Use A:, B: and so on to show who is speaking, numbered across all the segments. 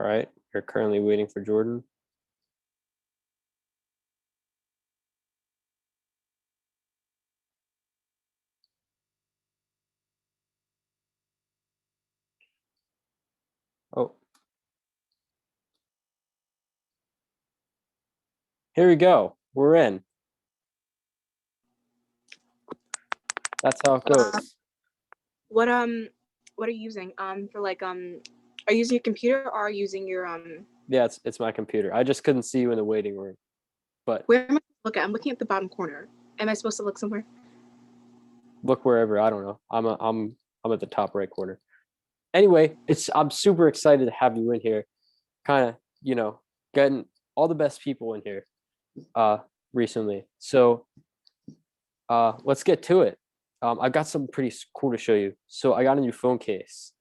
A: All right. You're currently waiting for Jordan. Oh, here we go. We're in. That's how it goes.
B: What what are you using? For like are you using your computer or are you using your
A: Yeah, it's my computer. I just couldn't see you in the waiting room. But
B: where am I looking? I'm looking at the bottom corner. Am I supposed to look somewhere?
A: look wherever. I don't know. I'm at the top right corner. Anyway, I'm super excited to have you in here. Kind of, getting all the best people in here recently. So let's get to it. I've got something pretty cool to show you. So I got a new phone case.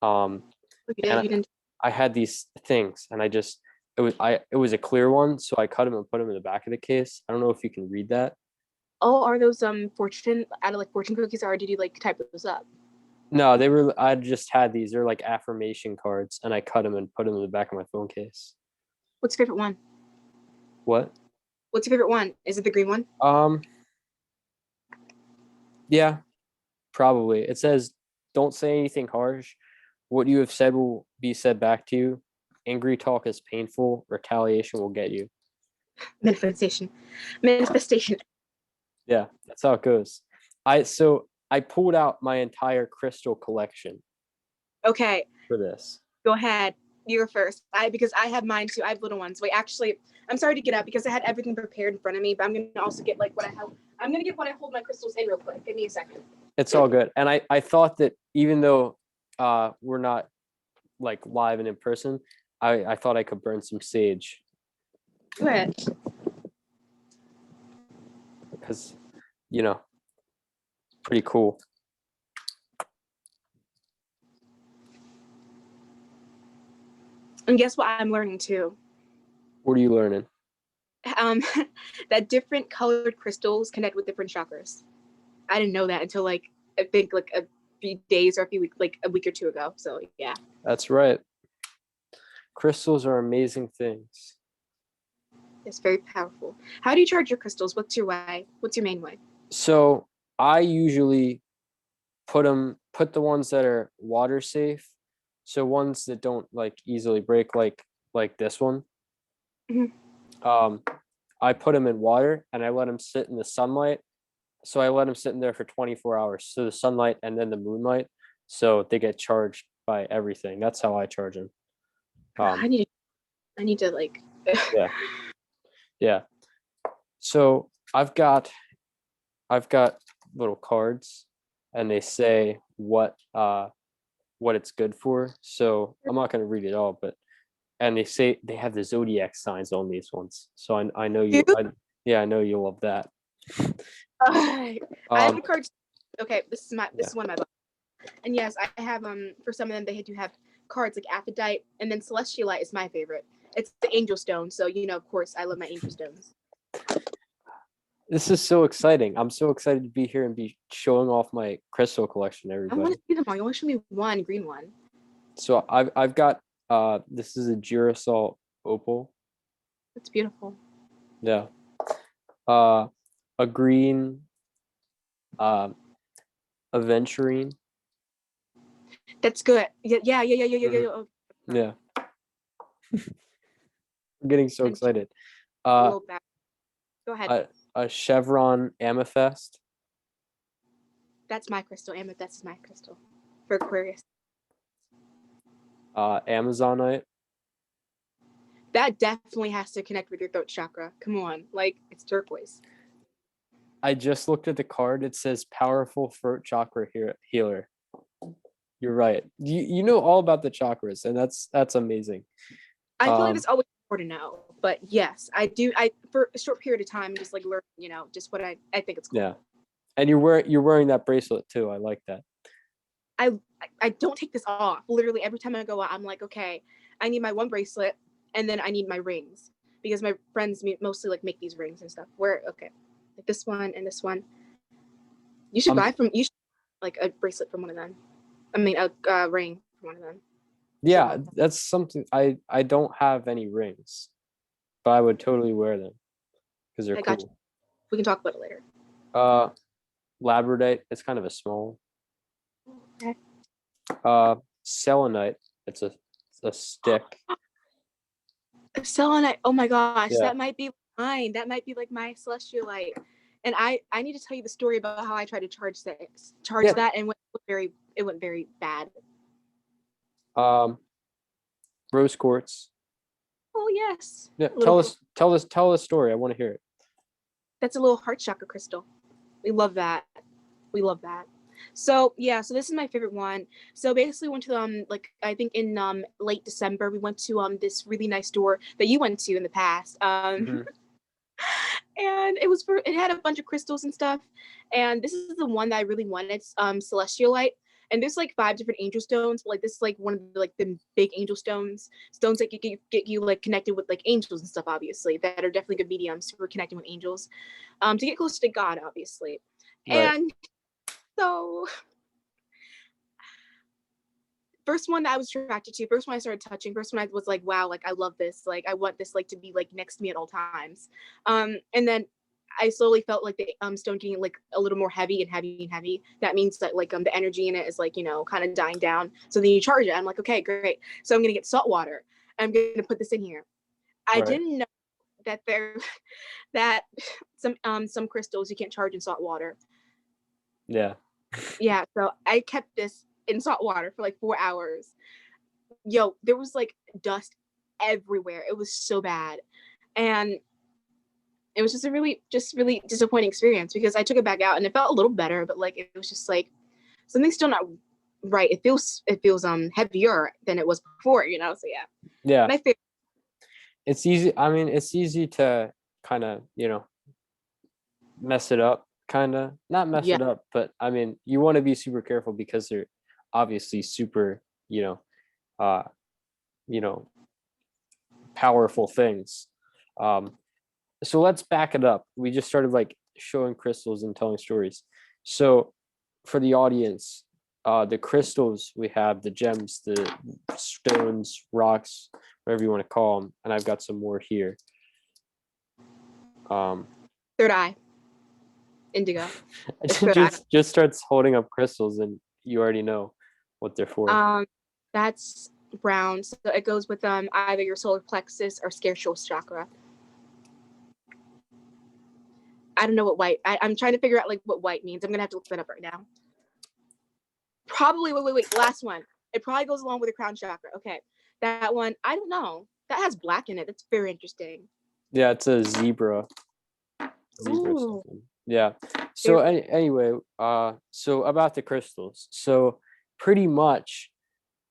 A: Um, and
B: You didn't.
A: I had these things, and it was a clear one, so I cut them and put them in the back of the case. I don't know if you can read that.
B: Oh, are those fortune out of like fortune cookies, or did you like type those up?
A: No, they were. I just had these. They're like affirmation cards, and I cut them and put them in the back of my phone case.
B: What's your favorite one?
A: What?
B: What's your favorite one? Is it the green one?
A: Yeah, probably. It says, "Don't say anything harsh. What you have said will be said back to you. Angry talk is painful. Retaliation will get you."
B: Manifestation. Manifestation.
A: Yeah, that's how it goes. I pulled out my entire crystal collection
B: Okay,
A: for this.
B: go ahead. You're first. Because I have mine too. I have little ones. Wait, actually, I'm sorry to get up because I had everything prepared in front of me, but I'm gonna also get like what I have. I'm gonna get what I hold my crystals in real quick. Give me a second.
A: It's all good. And I thought that even though we're not like live and in person, I thought I could burn some sage
B: Go ahead.
A: because, pretty cool.
B: And guess what I'm learning too?
A: What are you learning?
B: That different colored crystals connect with different chakras. I didn't know that until like I think like a few days or a few weeks, like a week or two ago. So yeah.
A: That's right. Crystals are amazing things.
B: It's very powerful. How do you charge your crystals? What's your way? What's your main way?
A: So I usually put the ones that are water safe. So ones that don't like easily break, like this one.
B: Mhm.
A: I put them in water and I let them sit in the sunlight. So I let them sit in there for 24 hours. So the sunlight and then the moonlight. So they get charged by everything. That's how I charge them.
B: I need to like.
A: Yeah. Yeah. So I've got little cards and they say what it's good for. So I'm not gonna read it all, but and they say they have the zodiac signs on these ones. So I know you I know you love that.
B: I have a card. Okay, this is
A: Yeah.
B: one of my books. And yes, I have for some of them they do have cards like Aphrodite, and then Celestialite is my favorite. It's the angel stone, so of course I love my angel stones.
A: This is so exciting. I'm so excited to be here and be showing off my crystal collection to
B: I want
A: everybody.
B: to see them all. You only show me one green one.
A: So I've got this is a Girasol opal.
B: It's beautiful.
A: Yeah. A green aventurine.
B: That's good. Yeah.
A: Yeah. I'm getting so excited.
B: A little back. Go ahead.
A: A chevron amethyst.
B: That's my crystal. Amethyst is my crystal for Aquarius.
A: Amazonite.
B: That definitely has to connect with your throat chakra. Come on, like it's turquoise.
A: I just looked at the card. It says powerful throat chakra healer. You're right. You know all about the chakras, and that's amazing.
B: I feel like it's always important to know, but yes, I do. I for a short period of time, just like learn, just what I think it's cool.
A: Yeah, and you're wearing that bracelet too. I like that.
B: I don't take this off. Literally every time I go out, I'm like, okay, I need my one bracelet, and then I need my rings because my friends mostly like make these rings and stuff. Okay, like this one and this one. You should like a bracelet from one of them. I mean, a ring from one of them.
A: Yeah, that's something I don't have any rings, but I would totally wear them because they're
B: I got you.
A: cool.
B: We can talk about it later.
A: Uh, labradorite, it's kind of a small.
B: Okay.
A: Selenite, it's a stick.
B: Selenite. Oh my gosh,
A: Yeah.
B: that might be mine. That might be like my celestial light. And I need to tell you the story about how I tried to charge
A: Yeah.
B: that, and it went very bad.
A: Um, rose quartz.
B: Oh yes.
A: Yeah,
B: A little,
A: tell us story. I want to hear it.
B: that's a little heart chakra crystal. We love that. We love that. So yeah, so this is my favorite one. So basically went to like I think in late December we went to this really nice store that you went to in the past.
A: Hmm.
B: And it had a bunch of crystals and stuff. And this is the one that I really wanted, celestial light. And there's like 5 different angel stones, but like this is like one of the big angel stones that get you like connected with like angels and stuff, obviously, that are definitely good mediums for connecting with angels, to get closer to God, obviously.
A: Right.
B: And so first one that I was attracted to, first one I started touching, first one I was like, wow, like I love this, like I want this like to be like next to me at all times. And then I slowly felt like the stone getting like a little more heavy and heavy and heavy. That means that like the energy in it is like, you know, kind of dying down. So then you charge it. I'm like, okay, great. So I'm gonna get salt water. I'm gonna put this in here. I
A: Right.
B: didn't know that there that some crystals you can't charge in salt water.
A: Yeah.
B: Yeah, so I kept this in salt water for like 4 hours. Yo, there was like dust everywhere. It was so bad. And it was just really disappointing experience because I took it back out and it felt a little better, but like it was just like something's still not right. It feels heavier than it was before, you know. So yeah.
A: Yeah.
B: My favorite.
A: It's easy. I mean, it's easy to kind of, mess it up, kind of. Not mess
B: Yeah.
A: it up, but I mean, you want to be super careful because they're obviously super, uh, you know, powerful things. Um, so let's back it up. We just started like showing crystals and telling stories. So for the audience, the crystals we have, the gems, the stones, rocks, whatever you want to call them, and I've got some more here.
B: Third eye. Indigo. It's third eye.
A: Just starts holding up crystals, and you already know what they're for.
B: That's brown. So it goes with either your solar plexus or sacral chakra. I don't know what white. I'm trying to figure out like what white means. I'm gonna have to look that up right now. Probably wait. Last one. It probably goes along with the crown chakra. Okay, that one. I don't know. That has black in it. That's very interesting.
A: Yeah, it's a zebra. Zebra
B: Ooh.
A: something. Yeah. So anyway, so about the crystals. So pretty much,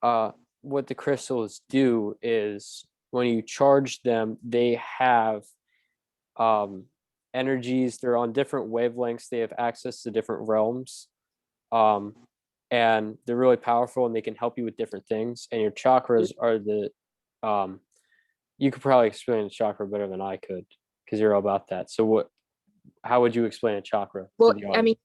A: what the crystals do is when you charge them, they have energies. They're on different wavelengths. They have access to different realms. Um, and they're really powerful and they can help you with different things. And your chakras are you could probably explain a chakra better than I could because you're all about that. So how would you explain a chakra
B: Well,
A: to the
B: I mean,
A: audience?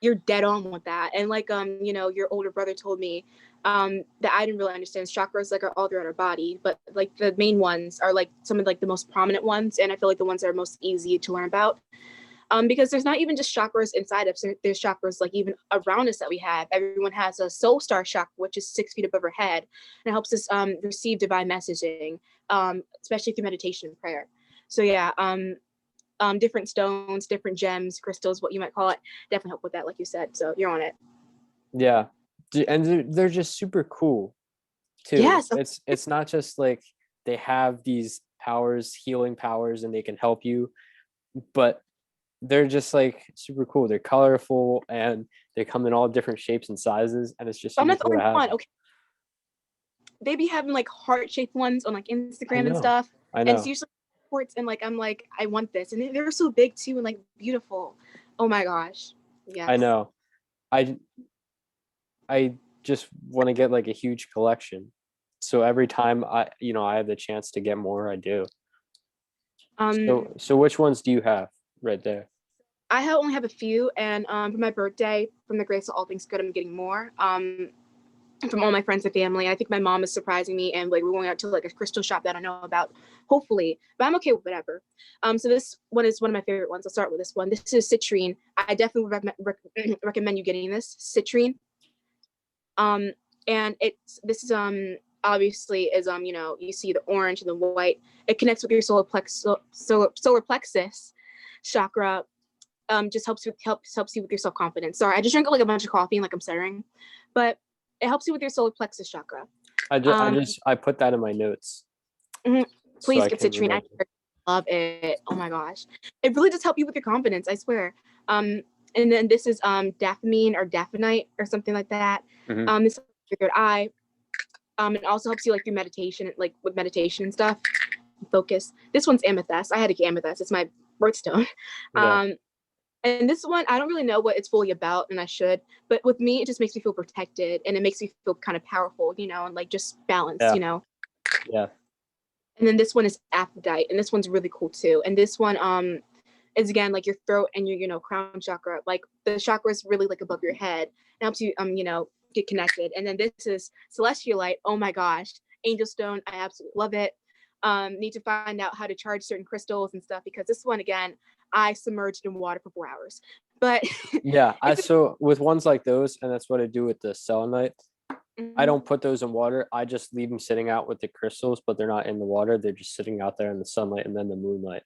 B: you're dead on with that. And like your older brother told me that I didn't really understand chakras like are all throughout our body, but like the main ones are like some of like the most prominent ones, and I feel like the ones that are most easy to learn about. Because there's not even just chakras inside us. There's chakras like even around us that we have. Everyone has a soul star chakra, which is 6 feet above our head, and it helps us receive divine messaging, especially through meditation and prayer. So yeah, different stones, different gems, crystals, what you might call it, definitely help with that, like you said. So you're on it.
A: Yeah. And they're just super cool too.
B: Yes.
A: It's not just like they have these powers, healing powers, and they can help you, but they're just like super cool. They're colorful and they come in all different shapes and sizes, and it's just
B: I'm
A: super
B: not the
A: cool to
B: only
A: have
B: one.
A: them.
B: Okay. They be having like heart-shaped ones on like
A: I
B: Instagram and
A: know.
B: stuff.
A: I
B: And it's
A: know.
B: usually sports, and like I'm like, I want this. And they're so big too and like beautiful. Oh my gosh.
A: I
B: Yes.
A: know. I I just want to get like a huge collection. So every time I have the chance to get more, I do.
B: Um
A: So which ones do you have right there?
B: only have a few, and for my birthday, from the grace of all things good, I'm getting more. from all my friends and family. I think my mom is surprising me, and like we're going out to like a crystal shop that I know about, hopefully. But I'm okay with whatever. So this one is one of my favorite ones. I'll start with this one. This is citrine. I definitely recommend you getting this citrine. And it's this is obviously is you see the orange and the white. It connects with your solar plexus chakra. Just helps you with your self confidence. Sorry, I just drank like a bunch of coffee and like I'm stuttering, but it helps you with your solar plexus chakra.
A: I put that in my notes.
B: Mhm.
A: So
B: Please
A: I
B: get
A: can
B: citrine. I
A: remember.
B: love it. Oh my gosh, it really does help you with your confidence. I swear. And then this is dapamine or daphonite or something like that.
A: Mhm.
B: This is your third eye. It also helps you like through meditation, like with meditation and stuff. Focus. This one's amethyst. I had to get amethyst. It's my birthstone.
A: Yeah.
B: And this one, I don't really know what it's fully about, and I should. But with me, it just makes me feel protected, and it makes me feel kind of powerful, and like just balanced,
A: Yeah. Yeah.
B: And then this one is Aphrodite, and this one's really cool too. And this one, is again like your throat and your, crown chakra. Like the chakra is really like above your head. It helps you, get connected. And then this is Celestial Light. Oh my gosh, Angel Stone. I absolutely love it. Need to find out how to charge certain crystals and stuff because this one again, I submerged in water for 4 hours. But
A: Yeah.
B: it's
A: So with ones like those, and that's what I do with the selenite. I
B: mhm.
A: don't put those in water. I just leave them sitting out with the crystals, but they're not in the water. They're just sitting out there in the sunlight and then the moonlight.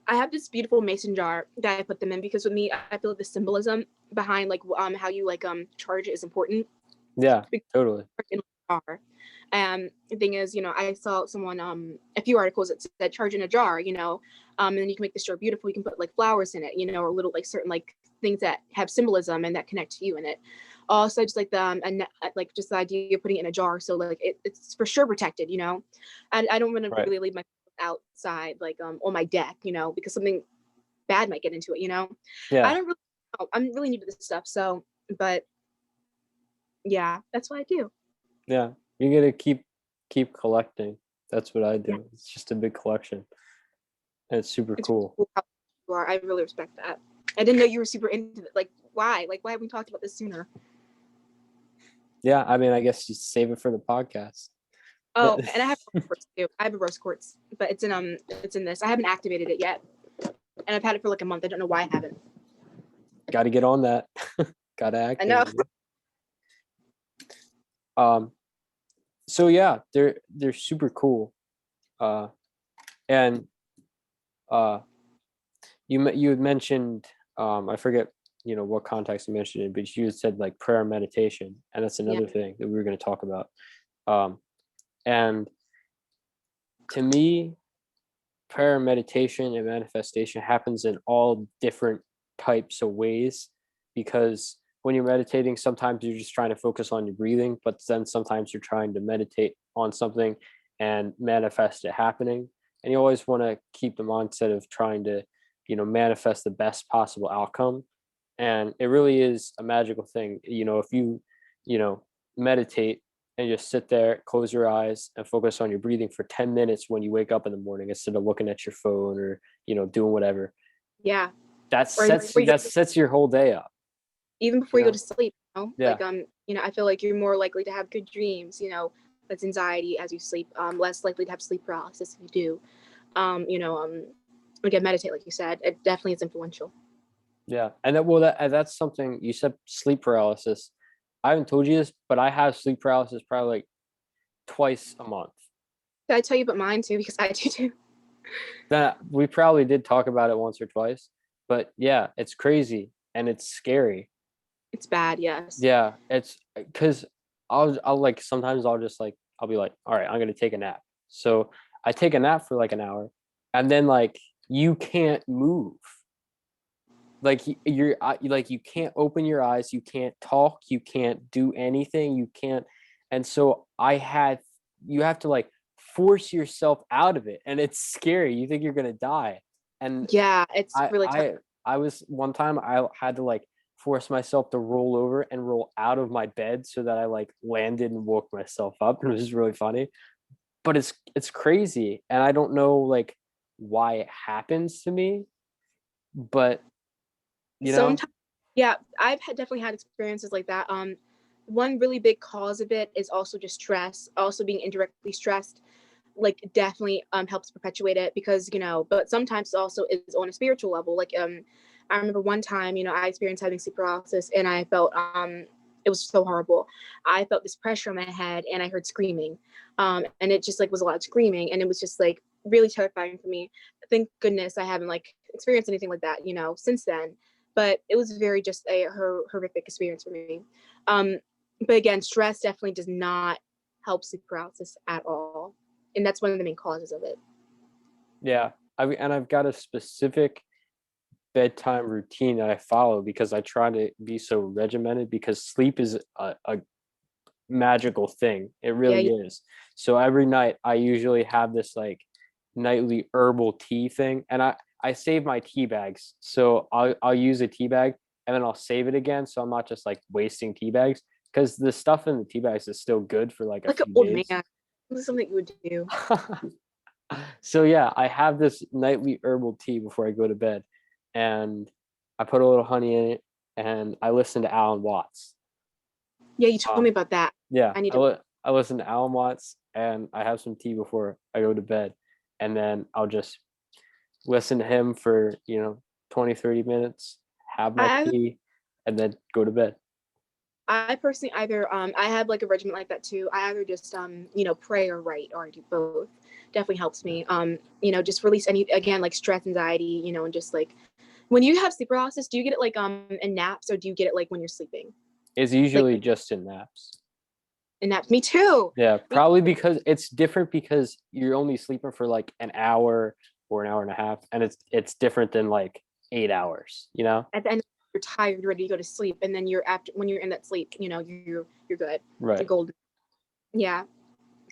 B: I have this beautiful mason jar that I put them in because with me, I feel like the symbolism behind like how you like charge it is important.
A: Yeah, totally.
B: In a jar. The thing is, I saw someone a few articles that said charge in a jar, and then you can make the jar beautiful. You can put like flowers in it, or little like certain like things that have symbolism and that connect to you in it. Also, just like like just the idea of putting it in a jar, so like it's for sure protected. I don't want to
A: Right.
B: really leave my outside like on my deck, because something bad might get into it. I
A: Yeah.
B: don't really know. I'm really new to this stuff, so but yeah, that's what I do.
A: Yeah. You gotta keep collecting. That's what I
B: Yeah.
A: do. It's just a big collection. And it's super
B: It's
A: cool.
B: cool how you are. I really respect that. I didn't know you were super into it. Like, why? Like, why haven't we talked about this sooner?
A: Yeah, I mean, I guess you save it for the podcast.
B: Oh, and I have rose quartz too. I have a rose quartz, but it's in this. I haven't activated it yet, and I've had it for like a month. I don't know why I haven't.
A: Got to get on that. Got to
B: I know.
A: activate it. So yeah, they're super cool. Uh, and you had mentioned I forget what context you mentioned it, but you had said like prayer and meditation, and that's
B: Yeah.
A: another thing that we were going to talk about. And to me, prayer and meditation and manifestation happens in all different types of ways because when you're meditating sometimes you're just trying to focus on your breathing, but then sometimes you're trying to meditate on something and manifest it happening, and you always want to keep the mindset of trying to manifest the best possible outcome. And it really is a magical thing, if you meditate and just sit there, close your eyes, and focus on your breathing for 10 minutes when you wake up in the morning instead of looking at your phone or doing whatever.
B: Yeah.
A: That
B: Or even
A: sets
B: before you,
A: that sets your whole day up.
B: even before
A: You
B: you go
A: know?
B: to sleep,
A: Yeah.
B: I feel like you're more likely to have good dreams. Less anxiety as you sleep. Less likely to have sleep paralysis if you do. Again, meditate, like you said. It definitely is influential.
A: Yeah. And that's something you said, sleep paralysis. I haven't told you this, but I have sleep paralysis probably like twice a month.
B: Did I tell you about mine too? Because I do too.
A: That we probably did talk about it once or twice, but yeah, it's crazy and it's scary.
B: It's bad. Yes.
A: Yeah, it's because I'll like sometimes I'll just like I'll be like, all right, I'm gonna take a nap. So I take a nap for like an hour, and then like you can't move. Like like you can't open your eyes, you can't talk, you can't do anything, you can't. And so you have to like force yourself out of it, and it's scary. You think you're gonna die, and
B: Yeah, it's
A: I
B: really tough.
A: I I was one time I had to like force myself to roll over and roll out of my bed so that I like landed and woke myself up. And it was really funny. But it's crazy. And I don't know like why it happens to me, but you know,
B: Sometimes, yeah, definitely had experiences like that. one really big cause of it is also just stress, also being indirectly stressed, like definitely helps perpetuate it, because but sometimes also is on a spiritual level. Like I remember one time, I experienced having sleep paralysis, and I felt it was so horrible. I felt this pressure on my head, and I heard screaming, and it just like was a lot of screaming, and it was just like really terrifying for me. Thank goodness I haven't like experienced anything like that, since then. But it was very just a horrific experience for me. um but again, stress definitely does not help sleep paralysis at all, and that's one of the main causes of it.
A: Yeah. And I've got a specific bedtime routine that I follow because I try to be so regimented, because sleep is a magical thing. It
B: Yeah,
A: really is. So every night I usually have this like nightly herbal tea thing, and I save my tea bags. So I'll use a tea bag and then I'll save it again, so I'm not just like wasting tea bags, because the stuff in the tea bags is still good for like a
B: like an
A: few
B: old
A: days.
B: man. This is something you would do.
A: So yeah, I have this nightly herbal tea before I go to bed, and I put a little honey in it, and I listen to Alan Watts.
B: Yeah, you told
A: Um,
B: me about that.
A: yeah,
B: I need to.
A: I listen to Alan Watts, and I have some tea before I go to bed, and then I'll just listen to him for 20-30 minutes, have my
B: I
A: tea, and then go to bed.
B: I personally either I have like a regimen like that too. I either just pray or write, or I do both. Definitely helps me. Just release any, again, like stress, anxiety, and just like when you have sleep paralysis, do you get it like in naps, or do you get it like when you're sleeping?
A: It's
B: Like
A: usually just in naps.
B: in naps. Me too.
A: Yeah,
B: Me
A: probably because it's different, because you're only sleeping for like an hour or an hour and a half, and it's different than like 8 hours, you know?
B: At the end, you're tired, you're ready to go to sleep, and then you're after when you're in that sleep, you're good. You're
A: Right.
B: golden. Yeah,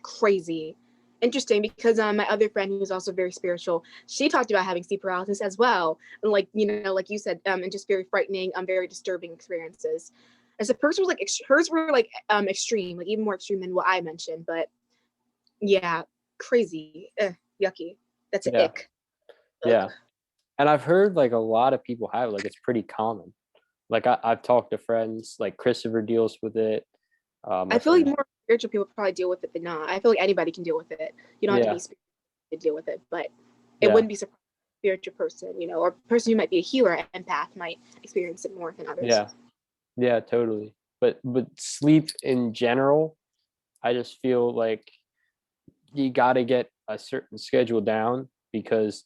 B: crazy. Interesting, because my other friend, who's also very spiritual, she talked about having sleep paralysis as well, and like like you said, and just very frightening, very disturbing experiences. As a person was like hers were like extreme, like even more extreme than what I mentioned. But yeah, crazy. Yucky. That's an
A: Yeah.
B: ick. Ugh.
A: Yeah. And I've heard like a lot of people have it, like it's pretty common. Like I've talked to friends, like Christopher deals with it. My
B: I feel like
A: friend,
B: more spiritual people probably deal with it than not. I feel like anybody can deal with it. You don't have to
A: yeah,
B: be spiritual to deal with it, but it
A: yeah,
B: wouldn't be surprising if a spiritual person, or a person who might be a healer, empath, might experience it more than others.
A: yeah, yeah, totally. But sleep in general, I just feel like you got to get a certain schedule down, because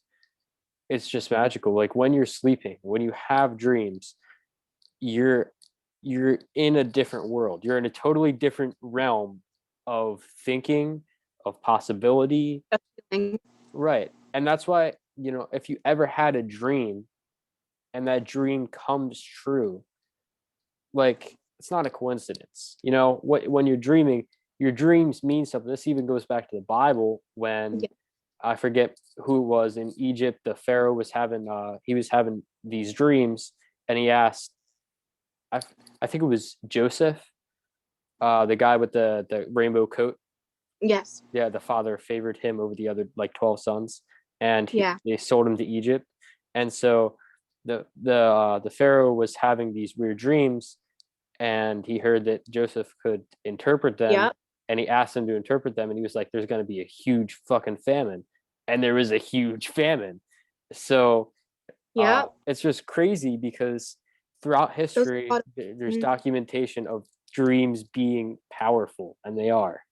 A: it's just magical. Like when you're sleeping, when you have dreams, you're you're in a different world. You're in a totally different realm of thinking, of possibility.
B: And
A: Right. And that's why, if you ever had a dream and that dream comes true, like it's not a coincidence. When you're dreaming, your dreams mean something. This even goes back to the Bible, when
B: yeah,
A: I forget who it was in Egypt. The Pharaoh was having these dreams, and he asked, I I think it was Joseph, the guy with the rainbow coat.
B: yes,
A: Yeah, the father favored him over the other like 12 sons, and
B: yeah,
A: they sold him to Egypt. And so the Pharaoh was having these weird dreams, and he heard that Joseph could interpret them,
B: yeah,
A: and he asked him to interpret them, and he was like, "There's going to be a huge fucking famine," and there was a huge famine. So
B: yeah.
A: it's just crazy, because throughout
B: Those
A: history there's
B: mhm.
A: documentation of dreams being powerful, and they are,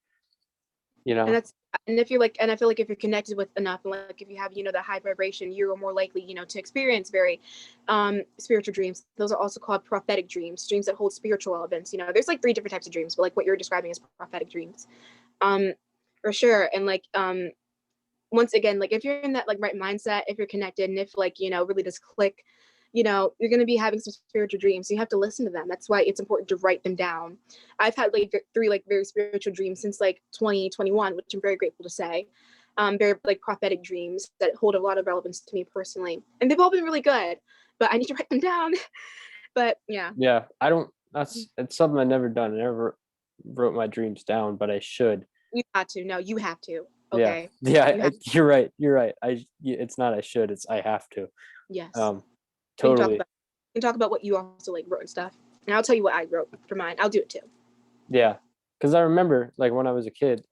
A: you
B: And
A: know.
B: that's, and if you're like, and I feel like if you're connected with enough, and like if you have the high vibration, you're more likely to experience very spiritual dreams. Those are also called prophetic dreams, dreams that hold spiritual elements. There's like three different types of dreams, but like what you're describing is prophetic dreams, um for sure. And like once again, like if you're in that like right mindset, if you're connected, and if like really does click, you're going to be having some spiritual dreams. You have to listen to them. That's why it's important to write them down. I've had like three like very spiritual dreams since like 2021, which I'm very grateful to say. Very like prophetic dreams that hold a lot of relevance to me personally, and they've all been really good, but I need to write them down. But yeah,
A: Yeah, I don't. It's something I've never done. I never wrote my dreams down, but I should.
B: you have to. No, you have to.
A: Yeah,
B: Okay,
A: yeah.
B: you have.
A: You're right. You're right. It's not I should. It's I have to.
B: Yes,
A: Um,
B: we can talk
A: totally.
B: about what you also like wrote and stuff, and I'll tell you what I wrote for mine. I'll do it too.
A: Yeah, because I remember like when I was a kid,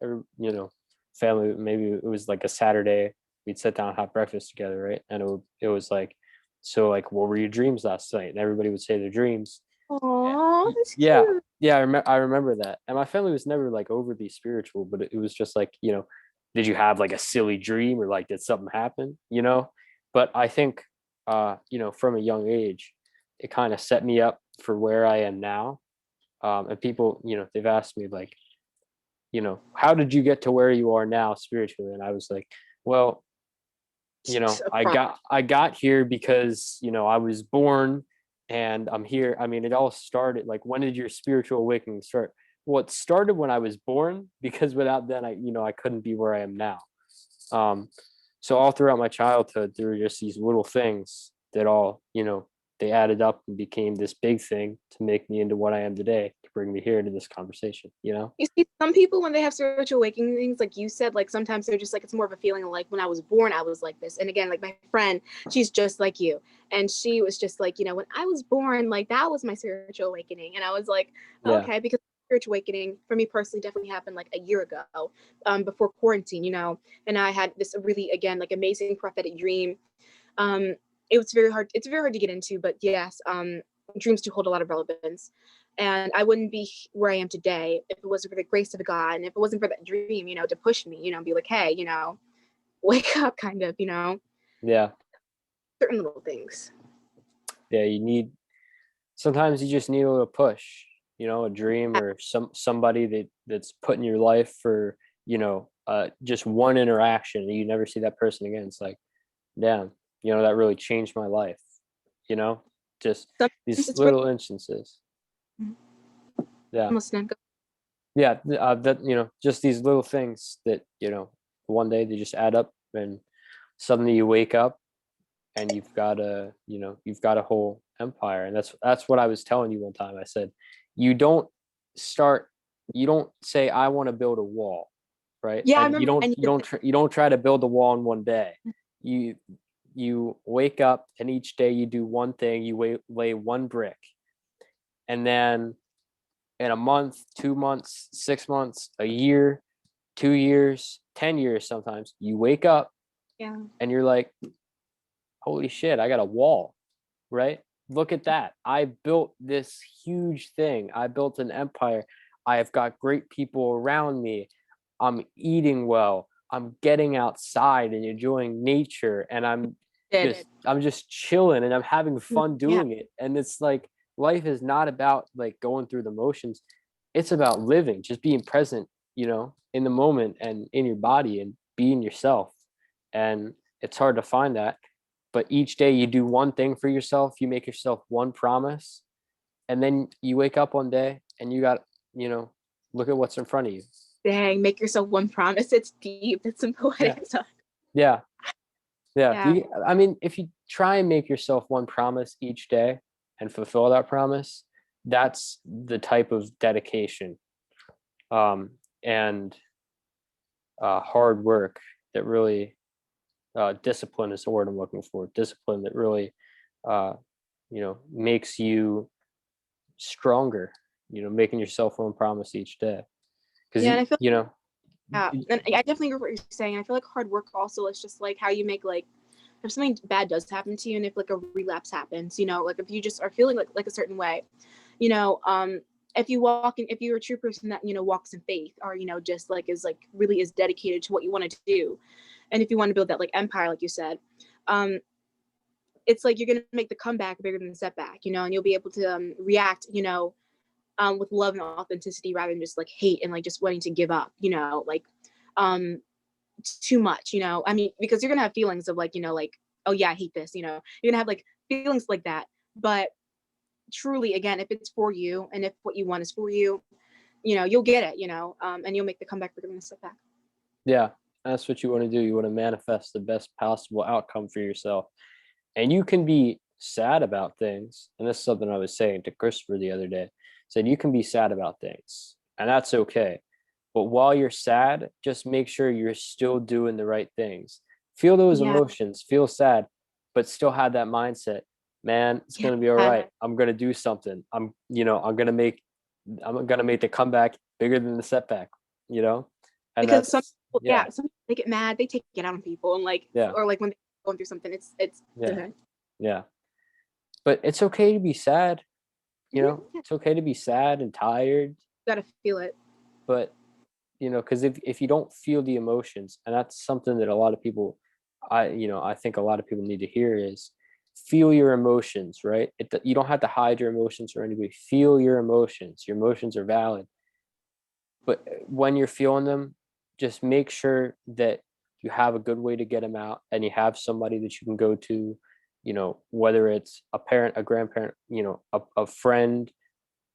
A: family, maybe it was like a Saturday, we'd sit down and have breakfast together, right? And it was like, so like, what were your dreams last night? And everybody would say their dreams.
B: Oh, that's
A: Yeah,
B: cute.
A: yeah, I remember that. And my family was never like overly spiritual, but it was just like, did you have like a silly dream, or like did something happen? But I think, from a young age, it kind of set me up for where I am now. And people, they've asked me like, how did you get to where you are now spiritually? And I was like, well,
B: A
A: I
B: prop.
A: got here because, I was born and I'm here. I mean, it all started like, when did your spiritual awakening start? Well, it started when I was born, because without that, I couldn't be where I am now. Um, so all throughout my childhood, there were just these little things that all, they added up and became this big thing to make me into what I am today, to bring me here into this conversation.
B: You see, some people when they have spiritual awakenings, like you said, like sometimes they're just like it's more of a feeling of, like when I was born, I was like this. And again, like my friend, she's just like you, and she was just like, when I was born, like that was my spiritual awakening, and I was like,
A: Yeah.
B: okay, because spiritual awakening for me personally definitely happened like a year ago, before quarantine, and I had this really again like amazing prophetic dream. Um, it was very hard. It's very hard to get into, but yes, dreams do hold a lot of relevance. And I wouldn't be where I am today if it wasn't for the grace of God, and if it wasn't for that dream, to push me, and be like, hey, wake up, kind of,
A: Yeah.
B: certain little things.
A: Yeah. Sometimes you just need a little push, a dream,
B: Yeah,
A: or somebody that's put in your life for, just one interaction, and you never see that person again. It's like, damn, that really changed my life, you know, just
B: sometimes
A: these
B: it's great.
A: little instances. Yeah.
B: I'm listening.
A: Yeah. That, just these little things that, one day they just add up, and suddenly you wake up and you've got a whole empire. And that's what I was telling you one time. I said, you don't start you don't say, I want to build a wall, right?
B: Yeah, I
A: And you
B: remember.
A: don't
B: And
A: you don't you don't try to build a wall in one day. You wake up, and each day you do one thing, you lay one brick, and then in a month, 2 months, 6 months, a year, 2 years, 10 years, sometimes you wake up
B: yeah,
A: and you're like, holy shit, I got a wall, right? Look at that. I built this huge thing. I built an empire. I have got great people around me. I'm eating well. I'm getting outside and enjoying nature, and
B: did
A: just
B: it.
A: I'm just chilling, and I'm having fun
B: Yeah,
A: doing it. And it's like, life is not about like going through the motions. It's about living, just being present, in the moment and in your body, and being yourself. And it's hard to find that, but each day you do one thing for yourself, you make yourself one promise, and then you wake up one day and you got, you know look at what's in front of you.
B: dang, make yourself one promise. It's deep. It's some
A: Yeah.
B: poetic stuff.
A: Yeah. Yeah.
B: Yeah,
A: I mean, if you try and make yourself one promise each day and fulfill that promise, that's the type of dedication, and hard work that really, discipline is the word I'm looking for. Discipline that really, uh, makes you stronger, making yourself one promise each day. Because
B: yeah, and I feel. Yeah,
A: y-
B: and I definitely agree with what you're saying. I feel like hard work also is just like how you make like if something bad does happen to you and if like a relapse happens, like if you just are feeling like a certain way, you know, um, if you walk in, if you're a true person that walks in faith or just like is like really is dedicated to what you want to do, and if you want to build that like empire, like you said, um, it's like you're gonna make the comeback bigger than the setback, and you'll be able to react, with love and authenticity rather than just like hate and like just wanting to give up, like um too much, I mean, because you're gonna have feelings of like, like, oh yeah, I hate this, you're gonna have like feelings like that. But truly, again, if it's for you and if what you want is for you, you'll get it, and you'll make the comeback bigger than the setback.
A: yeah, that's what you want to do. You want to manifest the best possible outcome for yourself. And you can be sad about things. And this is something I was saying to Christopher the other day. Said, you can be sad about things, and that's okay. But while you're sad, just make sure you're still doing the right things. Feel those
B: Yeah,
A: emotions, feel sad, but still have that mindset. Man, it's
B: yeah,
A: gonna be all right. I'm gonna do something. I'm gonna make I'm gonna make the comeback bigger than the setback, you know? And
B: Because some
A: that's
B: people,
A: yeah,
B: some people, they get mad, they take it out on people, and like,
A: yeah,
B: or like when they're going through something, it's
A: yeah,
B: okay.
A: yeah. But it's okay to be sad, you know?
B: Yeah,
A: It's okay to be sad and tired,
B: gotta feel it.
A: but because if you don't feel the emotions, and that's something that a lot of people, I think a lot of people need to hear is feel your emotions, right? You don't have to hide your emotions or anybody. Feel your emotions. Your emotions are valid, but when you're feeling them, just make sure that you have a good way to get them out, and you have somebody that you can go to, whether it's a parent, a grandparent, a friend,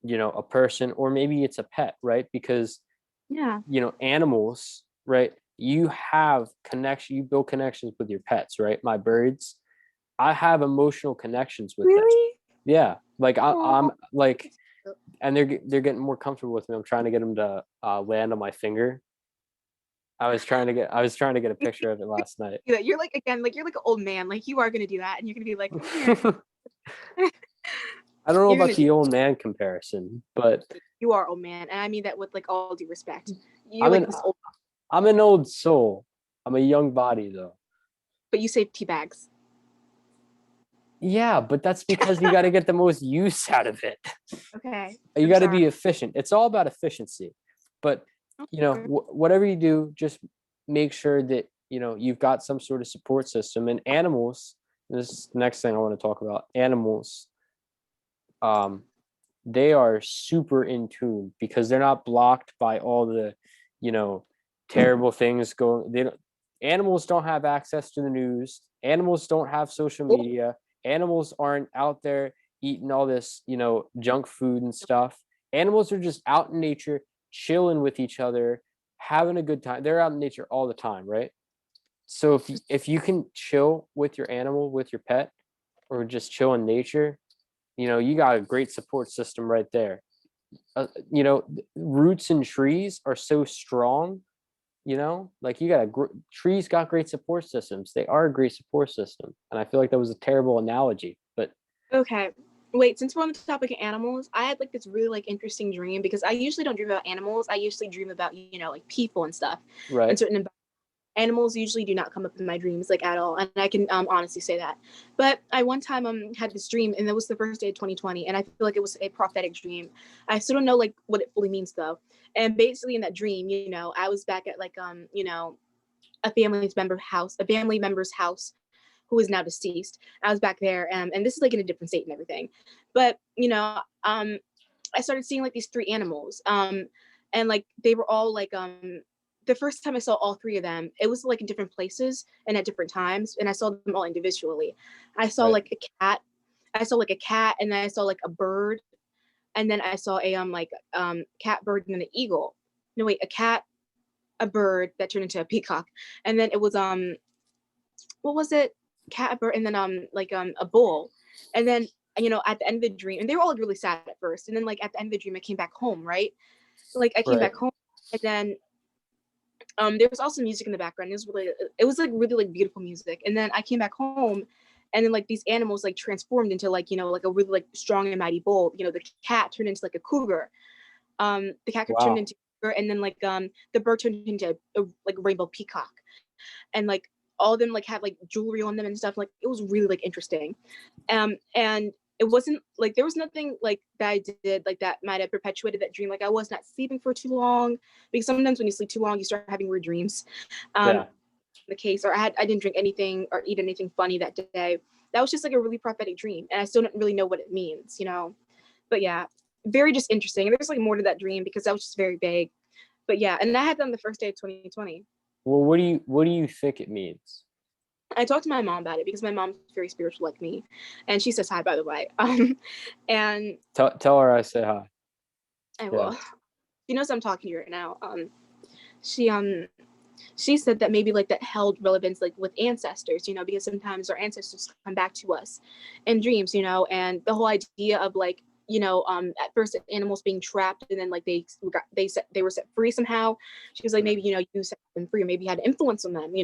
A: a person, or maybe it's a pet, right? Because
B: Yeah.
A: animals, right? You build connections with your pets, right? My birds, I have emotional connections with them.
B: Really?
A: Yeah, like I'm
B: Aw.
A: like, and they're getting more comfortable with me. I'm trying to get them to land on my finger. I was trying to get a picture of it last night.
B: You're like, again, like you're like an old man. Like you are gonna do that, and you're gonna be like, come here.
A: I don't know
B: You're
A: about
B: gonna do.
A: the old man comparison, but
B: You are old man, and I mean that with like all due respect. You're
A: I'm
B: like
A: an
B: this old,
A: I'm an old soul. I'm a young body though.
B: but you save tea bags.
A: Yeah, but that's because you got to get the most use out of it.
B: Okay,
A: You
B: I'm
A: got to
B: sorry.
A: be efficient. It's all about efficiency. But
B: Okay.
A: whatever you do, just make sure that you've got some sort of support system. And animals, this is the next thing I want to talk about. Animals, um, they are super in tune because they're not blocked by all the, you know, terrible things going. Animals don't have access to the news. Animals don't have social
B: Oh,
A: media. Animals aren't out there eating all this, junk food and stuff. Animals are just out in nature, chilling with each other, having a good time. They're out in nature all the time, right? So if you can chill with your animal, with your pet, or just chill in nature, you got a great support system right there. Roots and trees are so strong, like trees got great support systems. They are a great support system. And I feel like that was a terrible analogy, but
B: okay. Wait, since we're on the topic of animals, I had like this really like interesting dream because I usually don't dream about animals. I usually dream about, like people and stuff and
A: right,
B: certain animals usually do not come up in my dreams like at all, and I can honestly say that. But I one time had this dream, and that was the first day of 2020, and I feel like it was a prophetic dream. I still don't know like what it fully means though. And basically in that dream, I was back at like a family member's house who is now deceased. I was back there, and this is like in a different state and everything. But I started seeing like these three animals, and like they were all like the first time I saw all three of them, it was like in different places and at different times, and I saw them all individually. I saw
A: right.
B: like a cat. I saw like a cat, and then I saw like a bird, and then I saw a cat, bird, and an eagle. No wait, a cat, a bird that turned into a peacock, and then it was what was it? Cat, a bird, and then a bull, and then at the end of the dream, and they were all really sad at first, and then like at the end of the dream, I came back home, right? Like I came
A: Right.
B: back home, and then there was also music in the background. It was like really like beautiful music. And then I came back home, and then like these animals like transformed into like like a really like strong and mighty bull. The cat turned into like a cougar. The cat turned
A: Wow.
B: into a cougar, and then like the bird turned into a like rainbow peacock, and like all of them like had like jewelry on them and stuff. Like it was really like interesting. And it wasn't like there was nothing like that I did like that might have perpetuated that dream. Like I was not sleeping for too long, because sometimes when you sleep too long, you start having weird dreams.
A: Yeah.
B: The case, or I didn't drink anything or eat anything funny that day. That was just like a really prophetic dream, and I still don't really know what it means. But yeah, very just interesting. And there's like more to that dream because that was just very vague. But yeah, and I had them the first day of 2020.
A: Well, what do you think it means?
B: I talked to my mom about it because my mom's very spiritual like me, and she says hi, by the way. And
A: Tell her I say hi.
B: I
A: Yeah.
B: will. She knows I'm talking to you right now. She she said that maybe like that held relevance like with ancestors, because sometimes our ancestors come back to us in dreams, and the whole idea of like at first animals being trapped, and then like they were set free somehow. She was like, maybe you set them free, or maybe you had influence on them,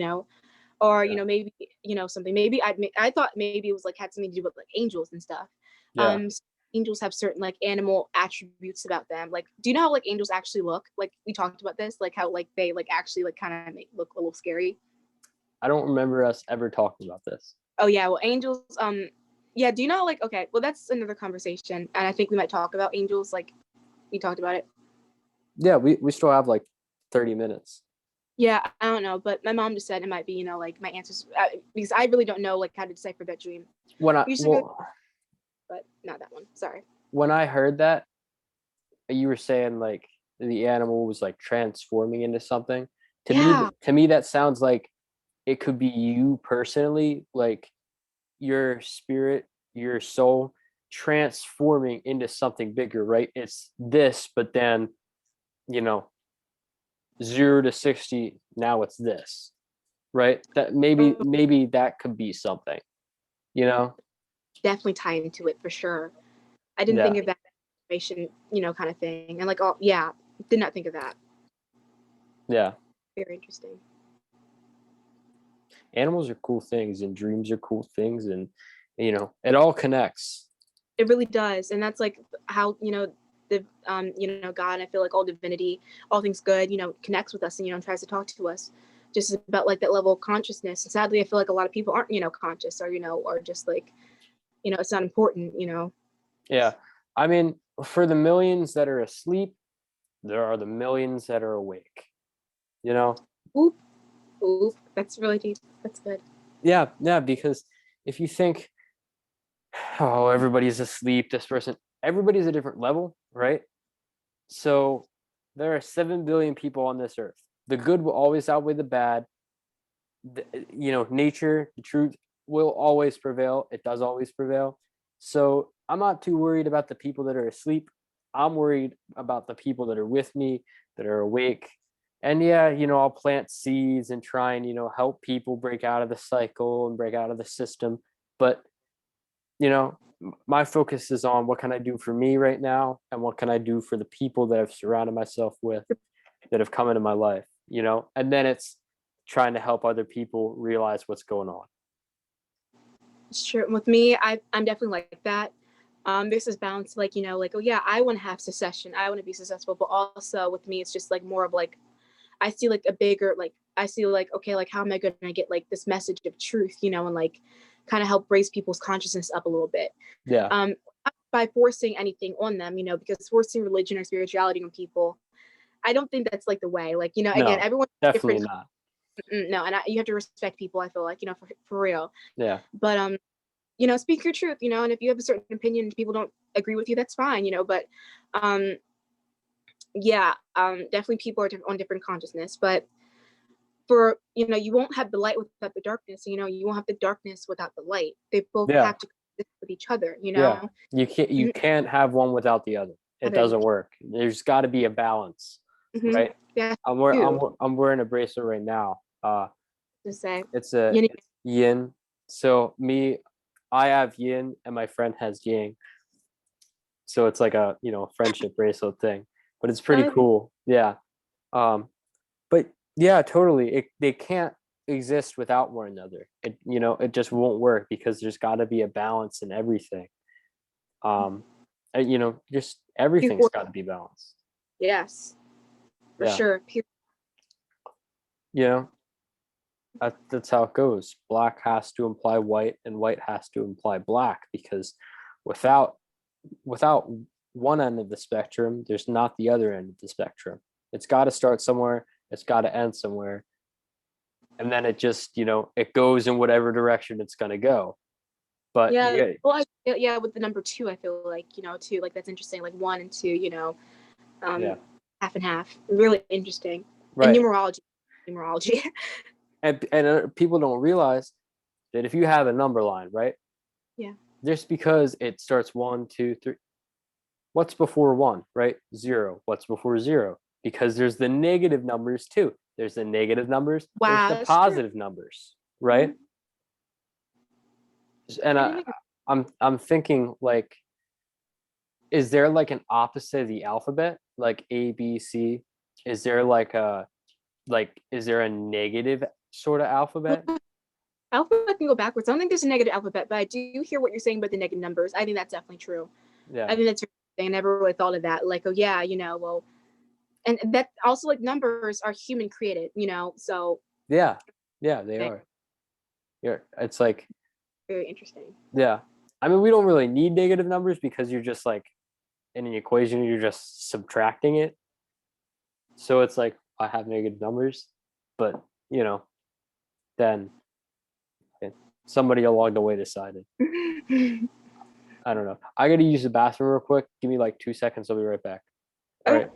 B: or
A: Yeah.
B: maybe something. Maybe I thought maybe it was like had something to do with like angels and stuff.
A: Yeah.
B: angels have certain like animal attributes about them. Like, do you know how like angels actually look? Like we talked about this, like how like they like actually like kind of look a little scary.
A: I don't remember us ever talking about this.
B: Oh yeah, well angels, yeah, do you know like okay, well that's another conversation, and I think we might talk about angels. Like we talked about it.
A: Yeah, we still have like 30 minutes.
B: Yeah, I don't know, but my mom just said it might be, you know, like my answers because I really don't know like how to decipher that dream.
A: When I
B: Usually,
A: well,
B: but not that one. Sorry.
A: when I heard that, you were saying like the animal was like transforming into something.
B: Yeah.
A: To me, that sounds like it could be you personally, like your spirit, your soul transforming into something bigger, right? It's this, but then, you know, 0 to 60, now it's this, right? That maybe that could be something, you know?
B: Definitely tie into it for sure. I didn't
A: Yeah.
B: think of that information, you know, kind of thing. And like, oh yeah, did not think of that.
A: Yeah.
B: Very interesting.
A: Animals are cool things and dreams are cool things, and you know, it all connects.
B: It really does, and that's like how you know the you know God. I feel like all divinity, all things good, you know, connects with us and you know tries to talk to us, just about like that level of consciousness. And sadly, I feel like a lot of people aren't you know conscious or you know or just like you know it's not important. You know.
A: Yeah. I mean, for the millions that are asleep, there are the millions that are awake. You know?
B: Oop, oop. That's really deep. That's good.
A: Yeah, yeah, because if you think, oh, everybody's asleep, this person, everybody's a different level, right? So there are 7 billion people on this earth. The good will always outweigh the bad. You know, nature, the truth will always prevail. It does always prevail. So I'm not too worried about the people that are asleep. I'm worried about the people that are with me, that are awake. And yeah, you know, I'll plant seeds and try and, you know, help people break out of the cycle and break out of the system. But, you know, my focus is on what can I do for me right now and what can I do for the people that I've surrounded myself with that have come into my life, you know? And then it's trying to help other people realize what's going on.
B: It's true. With me, I'm definitely like that. There's this balance, like you know, like oh yeah, I want to have succession, I want to be successful, but also with me, it's just like more of like I see like a bigger like I see like okay, like how am I going to get like this message of truth, you know, and like kind of help raise people's consciousness up a little bit.
A: Yeah,
B: Um, not by forcing anything on them, you know, because forcing religion or spirituality on people, I don't think that's like the way. Like you know, again,
A: no,
B: everyone's
A: definitely
B: different.
A: not.
B: No, and you have to respect people. I feel like you know for real.
A: Yeah,
B: But you know, speak your truth, you know, and if you have a certain opinion and people don't agree with you, that's fine, you know, but um yeah, definitely people are on different consciousness, but for you know, you won't have the light without the darkness, you know, you won't have the darkness without the light. They both
A: yeah,
B: have to coexist with each other, you
A: yeah.
B: know.
A: You can't have one without the other. It
B: Other,
A: doesn't work. There's got to be a balance, right?
B: yeah,
A: I'm wearing a bracelet right now.
B: to say,
A: It's
B: you know,
A: it's yin. So me, I have yin, and my friend has yang. So it's like a, you know, friendship bracelet thing, but it's pretty cool. Yeah. Um, but yeah, totally. They can't exist without one another. It, you know, it just won't work because there's got to be a balance in everything. Um, and, you know, just everything's got to be balanced.
B: yes, for
A: Yeah.
B: sure.
A: You know, that's how it goes. Black has to imply white, and white has to imply black, because without without one end of the spectrum, there's not the other end of the spectrum. It's got to start somewhere. It's got to end somewhere, and then it just, you know, it goes in whatever direction it's going to go. But
B: Yeah,
A: yeah,
B: well, yeah, with the number two, I feel like you know, two, like that's interesting, like one and two, you know,
A: yeah,
B: half and half, really interesting. And
A: right.
B: numerology.
A: And people don't realize that if you have a number line, right?
B: Yeah.
A: Just because it starts 1, 2, 3, what's before one, right? 0. What's before 0? Because there's the negative numbers too. There's the negative numbers. There's
B: Wow,
A: the
B: that's true.
A: positive numbers, right? And I'm thinking like, is there like an opposite of the alphabet, like A, B, C? Is there like is there a negative sort of alphabet?
B: Alphabet can go backwards. I don't think there's a negative alphabet, but I do hear what you're saying about the negative numbers. I think that's definitely true.
A: Yeah.
B: I think that's interesting. I never really thought of that. Like, oh yeah, well, and that also like numbers are human created, so
A: Yeah. Yeah, they
B: okay,
A: are. Yeah. It's like,
B: very interesting.
A: yeah. I mean, we don't really need negative numbers because you're just like in an equation, you're just subtracting it. So it's like I have negative numbers, but you know, then somebody along the way decided. I don't know. I gotta use the bathroom real quick. Give me like 2 seconds. I'll be right back. All
B: Okay.
A: right.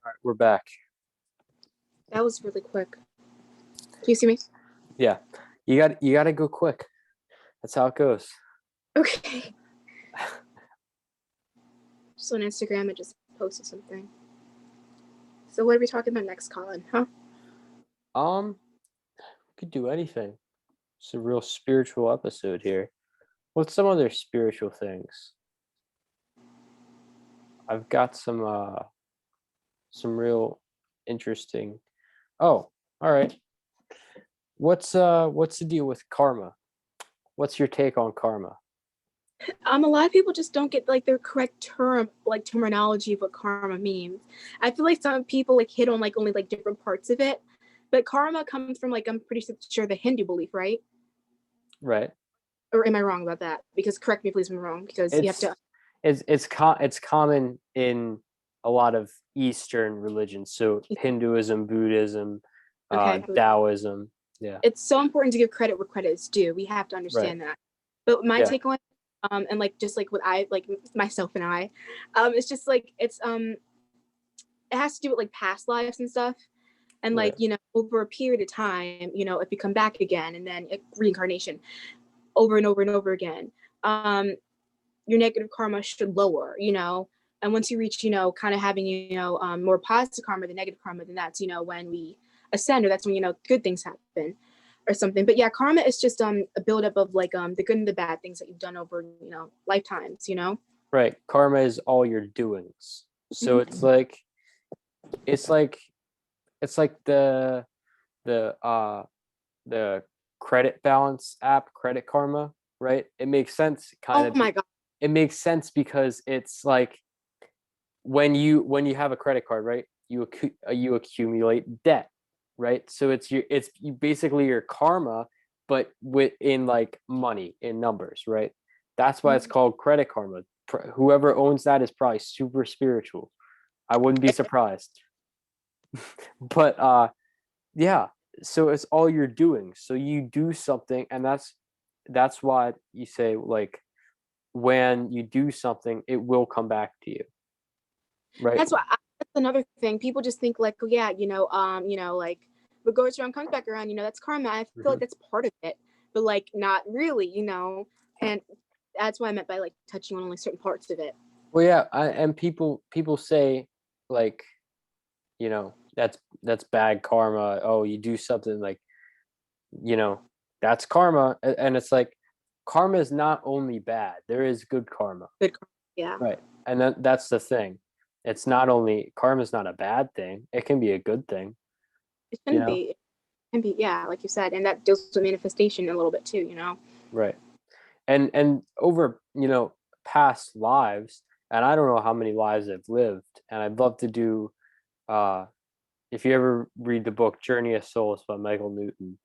A: All right, we're back.
B: That was really quick. Can you see me?
A: Yeah. You gotta go quick. That's how it goes.
B: Okay. Just on Instagram, I just posted something. So what are we talking about next, Colin? Huh?
A: We could do anything. It's a real spiritual episode here. What's some other spiritual things? I've got some real interesting. Oh, all right. What's the deal with karma? What's your take on karma?
B: A lot of people just don't get like the correct terminology of what karma means. I feel like some people like hit on like only like different parts of it, but karma comes from like I'm pretty sure the Hindu belief, right?
A: Right.
B: Or am I wrong about that? Because correct me please if I'm wrong. Because you have
A: It's
B: to.
A: it's common in a lot of Eastern religions. So Hinduism, Buddhism,
B: Okay.
A: Taoism. Yeah.
B: It's so important to give credit where credit is due. We have to
A: Right.
B: understand that. But my
A: Yeah.
B: take on and like just like what I like myself and I, it's just like it has to do with like past lives and stuff. And
A: Right.
B: like, over a period of time, if you come back again and then reincarnation over and over and over again, your negative karma should lower, and once you reach, kind of having, more positive karma than negative karma, then that's, when we ascend, or that's when, good things happen or something. But yeah, karma is just a buildup of like the good and the bad things that you've done over, lifetimes,
A: Right. Karma is all your doings. So
B: Mhm.
A: it's like it's like the the credit balance app, Credit Karma, right? It makes sense kind
B: Oh
A: of.
B: my God.
A: It makes sense because it's like when you have a credit card, right? You accumulate debt, right? So it's basically your karma, but within like money in numbers, right? That's why it's called Credit Karma. Whoever owns that is probably super spiritual. I wouldn't be surprised. But yeah, so it's all you're doing. So you do something, and that's why you say like when you do something, it will come back to you, right?
B: That's another thing. People just think like, oh yeah, like what goes around comes back around. That's karma. I feel like
A: Mhm.
B: that's part of it, but like not really. And that's what I meant by like touching on only certain parts of it.
A: Well, yeah, and people say like, that's bad karma. Oh, you do something like, you know, that's karma, and it's like karma is not only bad. There is good karma,
B: Good karma. Yeah,
A: right? And that's the thing. It's not only karma is not a bad thing. It can be a good thing,
B: it
A: you
B: shouldn't
A: know?
B: be. It can be. Yeah, like you said, and that deals with manifestation a little bit too.
A: Right. And over, past lives, and I don't know how many lives I've lived, and I'd love to do uh if you ever read the book Journey of Souls by Michael Newton,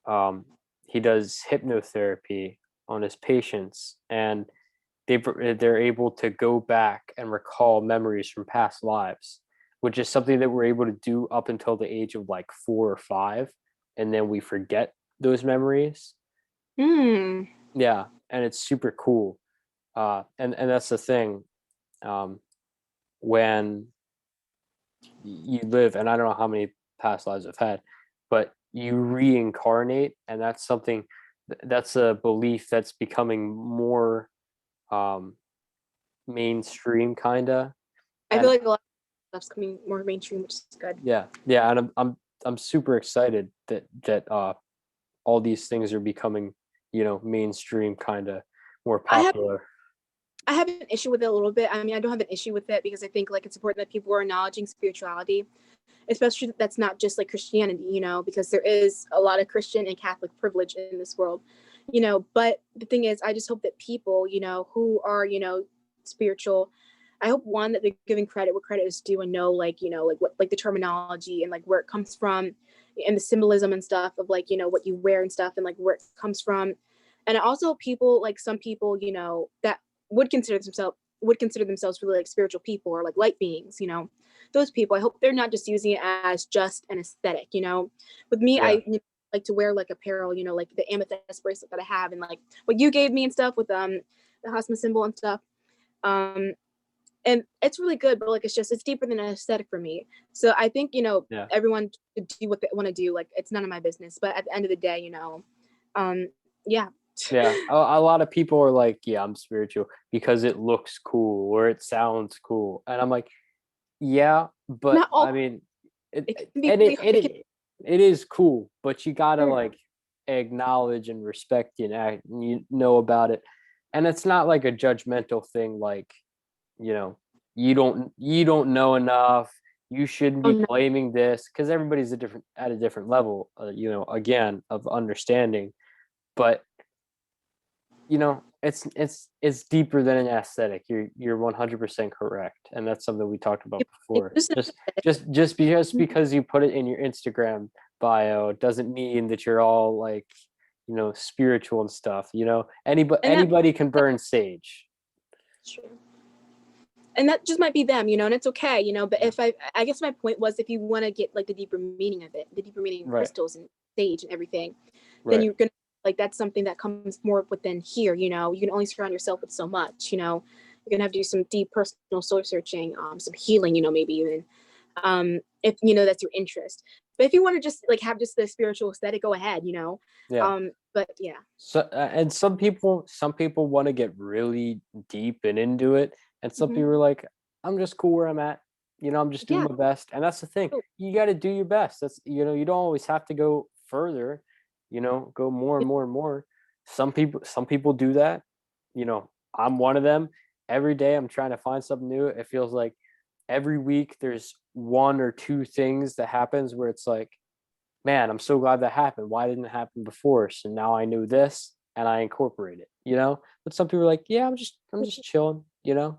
A: um, he does hypnotherapy on his patients, and they're able to go back and recall memories from past lives, which is something that we're able to do up until the age of like 4 or 5, and then we forget those memories.
B: Hmm.
A: Yeah, and it's super cool. And that's the thing. Um, when you live, and I don't know how many past lives I've had, but you reincarnate, and that's something that's a belief that's becoming more um mainstream kinda.
B: I feel
A: And
B: like a lot of stuff's coming more mainstream, which is good.
A: yeah, and I'm super excited that all these things are becoming, mainstream, kinda more
B: I have
A: popular.
B: I have an issue with it a little bit. I mean, I don't have an issue with it because I think like it's important that people are acknowledging spirituality, especially that's not just like Christianity, because there is a lot of Christian and Catholic privilege in this world, But the thing is, I just hope that people, who are, spiritual, I hope one that they're giving credit where credit is due and know like, like what like the terminology and like where it comes from and the symbolism and stuff of like, what you wear and stuff and like where it comes from. And also people like some people, that would consider themselves really like spiritual people or like light beings, those people. I hope they're not just using it as just an aesthetic. With me,
A: Yeah.
B: like to wear like apparel, like the amethyst bracelet that I have and like what you gave me and stuff with the Hasma symbol and stuff. Um and it's really good, but like it's deeper than an aesthetic for me. So I think,
A: Yeah.
B: everyone should do what they want to do. Like it's none of my business. But at the end of the day, um yeah.
A: Yeah, a lot of people are like, "Yeah, I'm spiritual because it looks cool or it sounds cool," and I'm like, "Yeah, but
B: Not all
A: I mean, it
B: it
A: it
B: can be
A: and
B: really
A: it
B: hard.
A: it,
B: It can
A: it it is cool, but you gotta
B: sure.
A: like acknowledge and respect and you know about it, and it's not like a judgmental thing, like, you know, you don't know enough. You shouldn't
B: Oh
A: be
B: no.
A: claiming this because everybody's at a different level, again, of understanding, but it's deeper than an aesthetic. You're 100% correct, and that's something we talked about
B: It's
A: before.
B: just an
A: Just because you put it in your Instagram bio doesn't mean that you're all like, spiritual and stuff. Anybody
B: and that
A: anybody can burn sage.
B: sure. And that just might be them, and it's okay, but
A: Yeah.
B: if I guess my point was if you want to get like the deeper meaning of it, the deeper meaning of
A: Right.
B: crystals and sage and everything, then
A: Right.
B: you're gonna like that's something that comes more within here, you can only surround yourself with so much, you're gonna have to do some deep personal soul searching, some healing, maybe even if that's your interest. But if you want to just like have just the spiritual aesthetic, go ahead,
A: Yeah.
B: but yeah.
A: So and some people want to get really deep and into it, and some
B: Hmm.
A: people are like, I'm just cool where I'm at. I'm just doing
B: Yeah.
A: my best, and that's the thing.
B: Oh,
A: You got to do your best. You don't always have to go further. Go more and
B: yeah.
A: more and more. Some people do that. I'm one of them. Every day I'm trying to find something new. It feels like every week there's one or two things that happens where it's like, man, I'm so glad that happened. Why didn't it happen before? So now I knew this and I incorporate it. But some people are like, yeah, I'm just chilling. And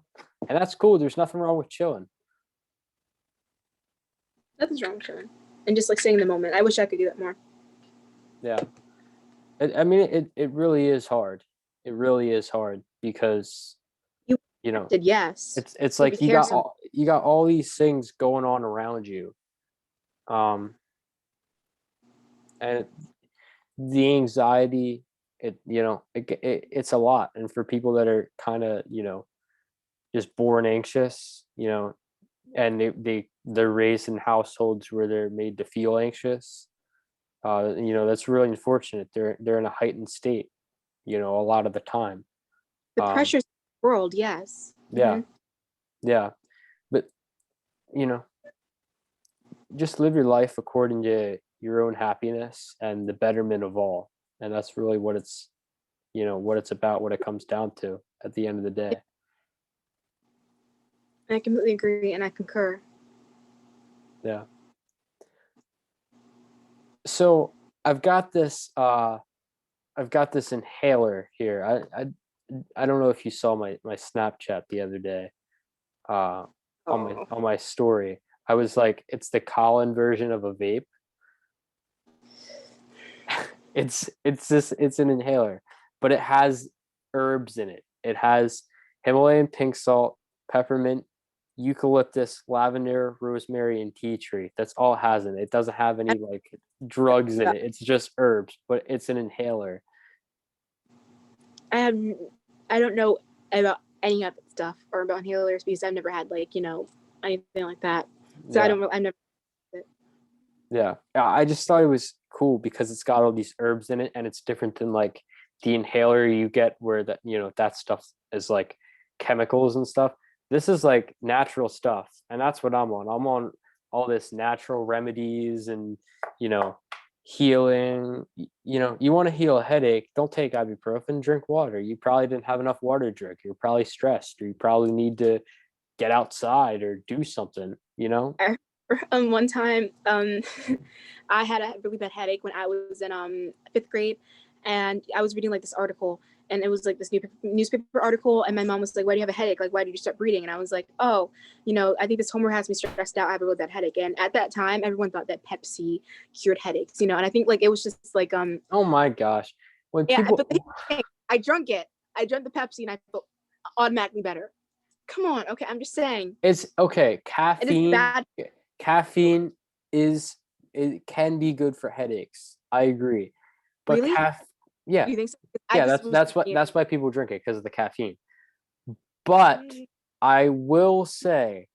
A: that's cool. There's nothing wrong with chilling.
B: Nothing's wrong with chilling and just like staying in the moment. I wish I could do that more.
A: Yeah. I mean, it really is hard. It really is hard because,
B: You
A: you know,
B: acted, yes.
A: it's
B: You have
A: like
B: to care so.
A: you got all these things going on around you. Um, and the anxiety, it's a lot. And for people that are kind of, just born anxious, and they're raised in households where they're made to feel anxious. That's really unfortunate. They're in a heightened state, a lot of the time.
B: The
A: Um,
B: pressures of the world, yes.
A: yeah, yeah, but you know, just live your life according to your own happiness and the betterment of all, and that's really what it's about, what it comes down to at the end of the day.
B: I completely agree and I concur.
A: Yeah. So I've got this. I've got this inhaler here. I don't know if you saw my Snapchat the other day. Uh, on my
B: Oh,
A: on my story, I was like, it's the Colin version of a vape. It's an inhaler, but it has herbs in it. It has Himalayan pink salt, peppermint, eucalyptus, lavender, rosemary, and tea tree. That's all it has in it. It doesn't have any like drugs in it. It's just herbs, but it's an inhaler.
B: I have I don't know about any of that stuff or about inhalers because I've never had like anything like that. So
A: Yeah.
B: I never.
A: Yeah. I just thought it was cool because it's got all these herbs in it and it's different than like the inhaler you get where that, that stuff is like chemicals and stuff. This is like natural stuff. And that's what I'm on. I'm on all this natural remedies and, you know, healing. You want to heal a headache, don't take ibuprofen, drink water. You probably didn't have enough water to drink. You're probably stressed or you probably need to get outside or do something.
B: One time, I had a really bad headache when I was in fifth grade, and I was reading like this article, and it was like this newspaper article, and my mom was like, "Why do you have a headache? Like, why did you stop reading?" And I was like, "Oh, I think this homework has me stressed out. I have a really bad headache." And at that time, everyone thought that Pepsi cured headaches, and I think like it was just like
A: Oh my gosh. When
B: yeah,
A: people
B: but I drank it. I drank the Pepsi, and I felt automatically better. Come on, okay, I'm just saying.
A: It's okay,
B: It is bad.
A: caffeine is it can be good for headaches. I agree. But
B: Really?
A: yeah.
B: You think so? I
A: Yeah,
B: just was
A: that's why people drink it because of the caffeine. But I will say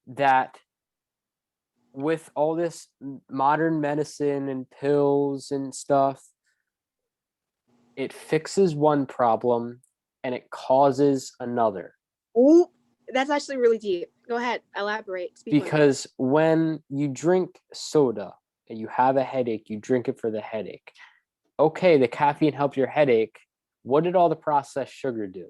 A: that with all this modern medicine and pills and stuff, it fixes one problem and it causes another.
B: Oh, that's actually really deep. Go ahead, elaborate. Speak more.
A: Because when you drink soda and you have a headache, you drink it for the headache. Okay, the caffeine helps your headache. What did all the processed sugar do?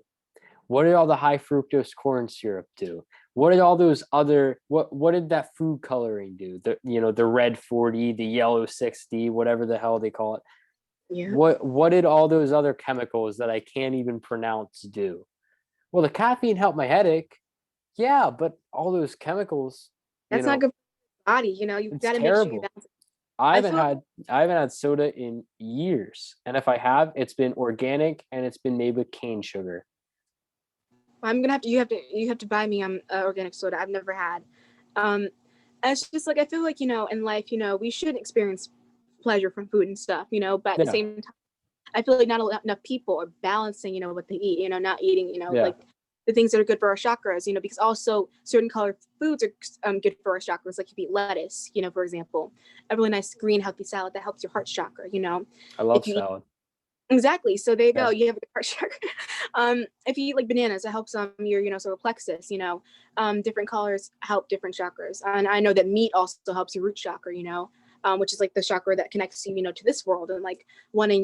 A: What did all the high fructose corn syrup do? What did all those other what did that food coloring do? The red 40, the yellow 60, whatever the hell they call it.
B: Yeah.
A: What did all those other chemicals that I can't even pronounce do? Well, the caffeine helped my headache. Yeah, but all those chemicals,
B: That's not good for your body. You
A: it's
B: got to make sure you
A: terrible.
B: balance it.
A: I
B: I
A: haven't
B: feel like
A: had soda in years, and if I have, it's been organic and it's been made with cane sugar.
B: I'm gonna have to. You have to buy me organic soda. I've never had. Um, and it's just like I feel like in life, we should experience pleasure from food and stuff. But at the
A: Yeah,
B: same time, I feel like not enough people are balancing. What they eat. Not eating.
A: yeah,
B: Like the things that are good for our chakras. Because also certain colored foods are good for our chakras. Like if you eat lettuce, for example, a really nice green healthy salad that helps your heart chakra.
A: I love
B: If you eat
A: salad.
B: exactly. So there you go.
A: Yeah,
B: You have a good heart chakra. If you eat like bananas, it helps your solar plexus. Different colors help different chakras, and I know that meat also helps your root chakra. Which is like the chakra that connects you, to this world and like wanting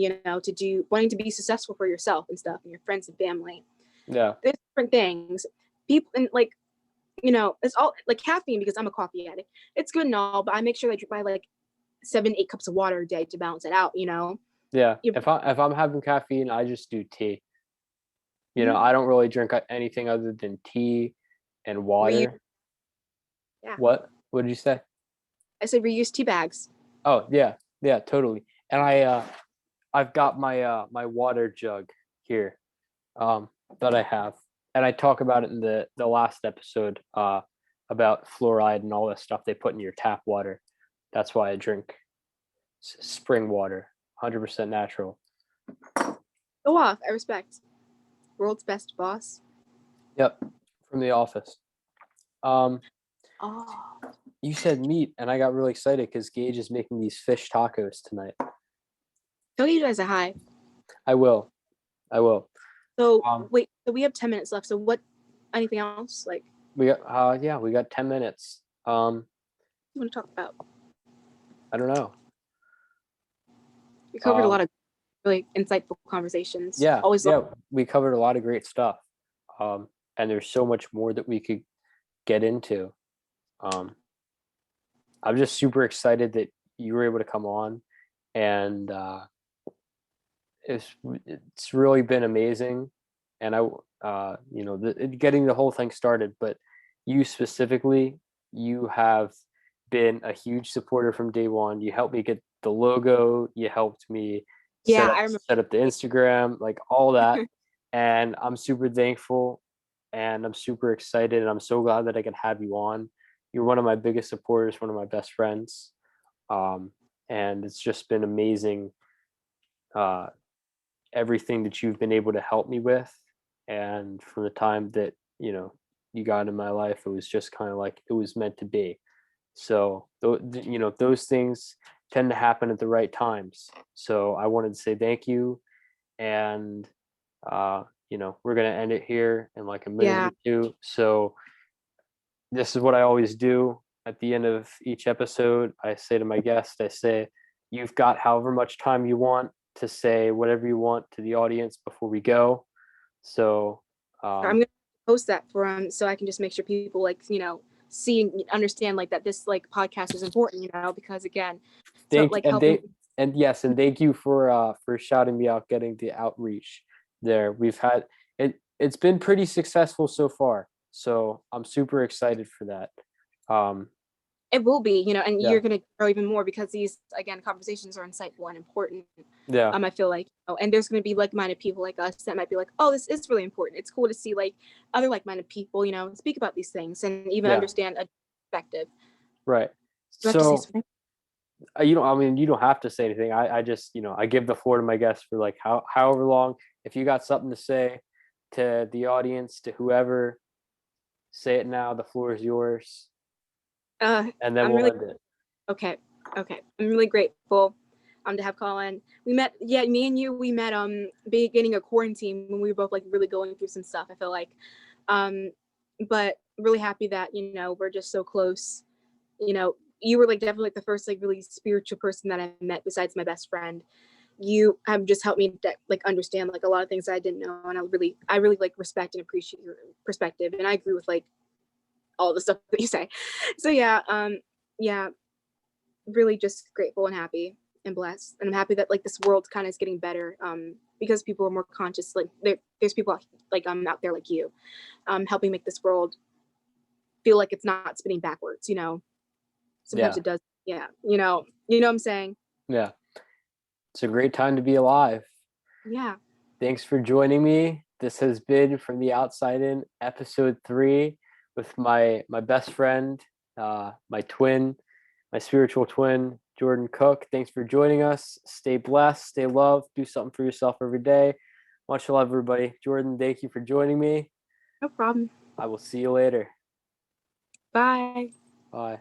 B: wanting to be successful for yourself and stuff and your friends and family.
A: yeah,
B: There's different things. People and like it's all like caffeine because I'm a coffee addict. It's good and all, but I make sure I drink my like 7-8 cups of water a day to balance it out.
A: yeah.
B: You,
A: If I'm having caffeine, I just do tea.
B: mhm.
A: I don't really drink anything other than tea and water.
B: Yeah.
A: What did you say?
B: I said reuse tea bags.
A: Oh yeah, yeah, totally. And I've got my water jug here, that I have, and I talk about it in the last episode, about fluoride and all that stuff they put in your tap water. That's why I drink spring water, 100% natural.
B: Go off. I respect. World's best boss.
A: Yep, from The Office. Um,
B: Oh.
A: you said meat, and I got really excited because Gage is making these fish tacos tonight.
B: Tell you guys a hi.
A: I will.
B: So
A: Um,
B: wait, so we have 10 minutes left. So what anything else like
A: we got 10 minutes.
B: you want to talk about?
A: I don't know.
B: We covered a lot of really insightful conversations.
A: Yeah,
B: Always
A: we covered a lot of great stuff. And there's so much more that we could get into. I'm just super excited that you were able to come on, and it's really been amazing. And getting the whole thing started, but you specifically, you have been a huge supporter from day one. You helped me get the logo. You helped me
B: yeah, I remember.
A: set up the Instagram, like all that. And I'm super thankful. and I'm super excited, and I'm so glad that I could have you on. You're one of my biggest supporters, one of my best friends, um, and it's just been amazing. Uh, Everything that you've been able to help me with, and from the time that you got in my life, it was just kind of like it was meant to be. So those things tend to happen at the right times. So I wanted to say thank you, and we're gonna end it here in like a minute
B: Yeah.
A: or two. So this is what I always do at the end of each episode. I say to my guest, I say, "You've got however much time you want to say whatever you want to the audience before we go." So
B: I'm gonna post that for so I can just make sure people like see and understand like that this like podcast is important, because again, to
A: thank
B: like
A: and
B: helping.
A: they and yes, and thank you for shouting me out, getting the outreach there. We've had it's been pretty successful so far. So I'm super excited for that. Um
B: It will be, and
A: yeah,
B: you're gonna grow even more because these again conversations are insightful and important.
A: yeah,
B: I feel like, and there's gonna be like-minded people like us that might be like, oh, this is really important. It's cool to see like other like-minded people, speak about these things and even
A: yeah,
B: understand a perspective.
A: right.
B: Do I have to say
A: So
B: something?
A: I mean, you don't have to say anything. I just, I give the floor to my guests for like however long. If you got something to say to the audience, to whoever, say it now. The floor is yours, and then
B: I'm
A: we'll
B: really
A: end it.
B: okay. Okay, I'm really grateful to have Colin. We met, yeah, me and you, we met beginning of quarantine when we were both like really going through some stuff. I feel like, um, but really happy that we're just so close. You were like definitely like the first like really spiritual person that I met besides my best friend. You have just helped me like understand like a lot of things I didn't know, and I really like respect and appreciate your perspective, and I agree with like all the stuff that you say. So yeah, really just grateful and happy and blessed, and I'm happy that like this world kind of is getting better, because people are more conscious. Like there's people like out there like you, helping make this world feel like it's not spinning backwards. Sometimes
A: Yeah,
B: it does. Yeah, what I'm saying.
A: yeah. It's a great time to be alive.
B: Yeah.
A: Thanks for joining me. This has been From the Outside In, episode 3, with my best friend, my twin, my spiritual twin, Jordan Cook. Thanks for joining us. Stay blessed, stay loved, do something for yourself every day. Much love, everybody. Jordan, thank you for joining me.
B: No problem.
A: I will see you later.
B: Bye.
A: Bye.